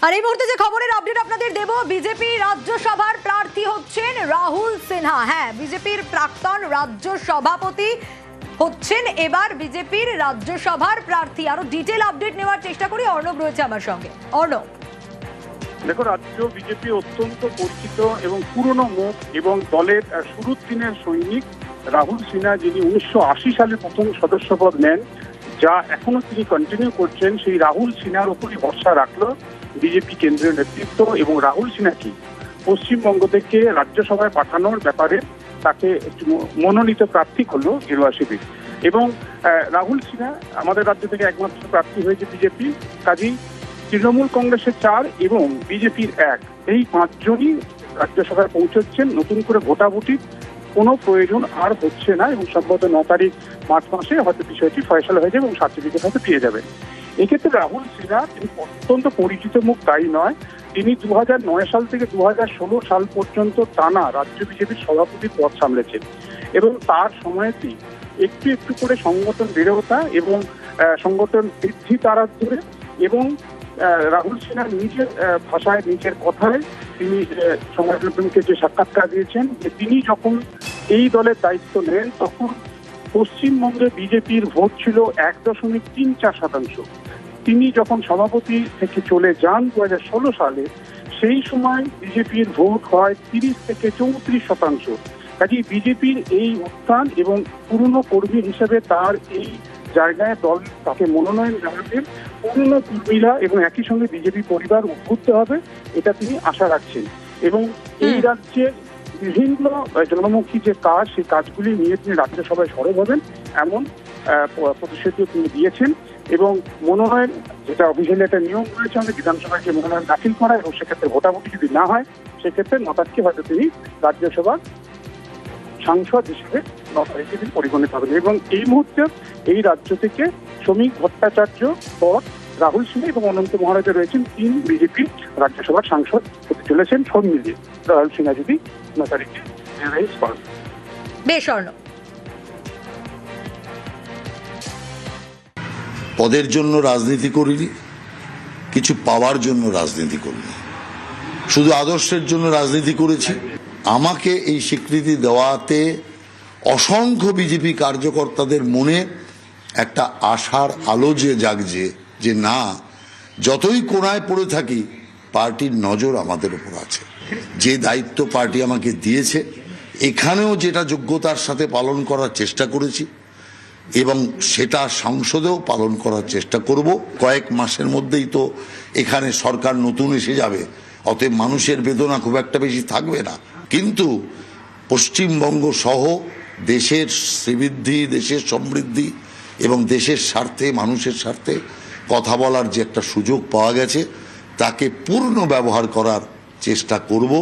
আর এই মুহূর্তে যে খবরের আপডেট আপনাদের দেব, বিজেপি রাজ্যসভার প্রার্থী হচ্ছেন রাহুল সিনহা। হ্যাঁ, বিজেপির প্রাক্তন রাজ্য সভাপতি হচ্ছেন এবার বিজেপির রাজ্যসভার প্রার্থী। আরো ডিটেল আপডেট নেওয়ার চেষ্টা করি, অর্ণব রয়েছে আমার সঙ্গে। অর্ণব, দেখো, রাজ্য বিজেপি অত্যন্ত পরিচিত এবং পুরনো মুখ এবং দলের শুরুর দিনের সৈনিক রাহুল সিনহা, যিনি 1980 সালে প্রথম সদস্যপদ নেন, যা এখনো তিনি কন্টিনিউ করছেন, সেই রাহুল সিনহার উপরই ভরসা রাখলো বিজেপি কেন্দ্রীয় নেতৃত্ব এবং রাহুল সিনহাকে পশ্চিমবঙ্গ থেকে রাজ্যসভায় পাঠানোর ব্যাপারে তাকে মনোনীত প্রার্থী করলো গেরুয়া শিবির। এবং রাহুল সিনহা আমাদের রাজ্য থেকে একমাত্র প্রার্থী হয়েছে বিজেপি। কাজেই তৃণমূল কংগ্রেসের 4 এবং বিজেপির 1, এই 5 জনই রাজ্যসভায় পৌঁছচ্ছেন। নতুন করে ভোটাভুটির কোনো প্রয়োজন আর হচ্ছে না এবং সম্ভবত 9 তারিখ মার্চ মাসে হয়তো বিষয়টি ফয়সালা হয়ে যাবে এবং সার্টিফিকেট হয়তো পেয়ে যাবেন। এক্ষেত্রে রাহুল সিনহা তিনি অত্যন্ত পরিচিত মুখ তাই নয়, তিনি 2009 সাল থেকে 2016 সাল পর্যন্ত টানা রাজ্য বিজেপির সভাপতির পদ সামলেছেন এবং তার সময়তেই একটু একটু করে সংগঠন বেড়ে ওঠা এবং সংগঠন বৃদ্ধি তারা ধরে এবং রাহুল সিনহা নিজের ভাষায় নিজের কথায় তিনি সংবাদমাধ্যমকে যে সাক্ষাৎকার দিয়েছেন যে তিনি যখন এই দলের দায়িত্ব নেন তখন পশ্চিমবঙ্গে বিজেপির ভোট ছিল 1.34%। তিনি যখন সভাপতি থেকে চলে যান 2016 সালে, সেই সময় বিজেপির ভোট হয় 30 থেকে 34%। কাজে বিজেপির এই উত্থান এবং পুরনো কর্মী হিসেবে তার এই জায়গায় দল তাকে মনোনয়ন জানাবেন, পুরনো কর্মীরা এবং একই সঙ্গে বিজেপি পরিবার উদ্বুদ্ধ হবে, এটা তিনি আশা রাখছেন। এবং এই রাজ্যের বিভিন্ন জনমুখী যে কাজ, সেই কাজগুলি নিয়ে তিনি রাজ্যসভায় সরব হবেন এমন প্রতিশ্রুতি তিনি দিয়েছেন। এবং মনোনয়ন, যেটা অফিসিয়ালি একটা নিয়ম রয়েছে আমাদের বিধানসভায় যে মনোনয়ন দাখিল করা, এবং সেক্ষেত্রে ভোটাভুটি যদি না হয় সেক্ষেত্রে 9 তারিখে হয়তো তিনি রাজ্যসভার সাংসদ হিসেবে 9 তারিখে তিনি পরিগণিত হবেন। এবং এই মুহূর্তে এই রাজ্য থেকে শ্রমিক ভট্টাচার্য পদ, রাহুল সিনহা এবং অনন্ত মহারাজা রয়েছেন 3 বিজেপির রাজ্যসভার সাংসদ হতে চলেছেন সব মিলিয়ে, রাহুল সিনহা যদি 9 তারিখে পান। বেশ অর্ণব। পদের জন্য রাজনীতি করিনি, কিছু পাওয়ার জন্য রাজনীতি করিনি, শুধু আদর্শের জন্য রাজনীতি করেছি। আমাকে এই স্বীকৃতি দেওয়াতে অসংখ্য বিজেপি কার্যকর্তাদের মনে একটা আশার আলো যে জাগছে যে না, যতই কোণায় পড়ে থাকি পার্টির নজর আমাদের উপর আছে। যে দায়িত্ব পার্টি আমাকে দিয়েছে এখানেও যেটা যোগ্যতার সাথে পালন করার চেষ্টা করেছি এবং সেটা সংসদেও পালন করার চেষ্টা করব। কয়েক মাসের মধ্যেই তো এখানে সরকার নতুন এসে যাবে, অতএব মানুষের বেদনা খুব একটা বেশি থাকবে না। কিন্তু পশ্চিমবঙ্গ সহ দেশের শ্রীবৃদ্ধি, দেশের সমৃদ্ধি এবং দেশের স্বার্থে, মানুষের স্বার্থে কথা বলার যে একটা সুযোগ পাওয়া গেছে তাকে পূর্ণ ব্যবহার করার চেষ্টা করব।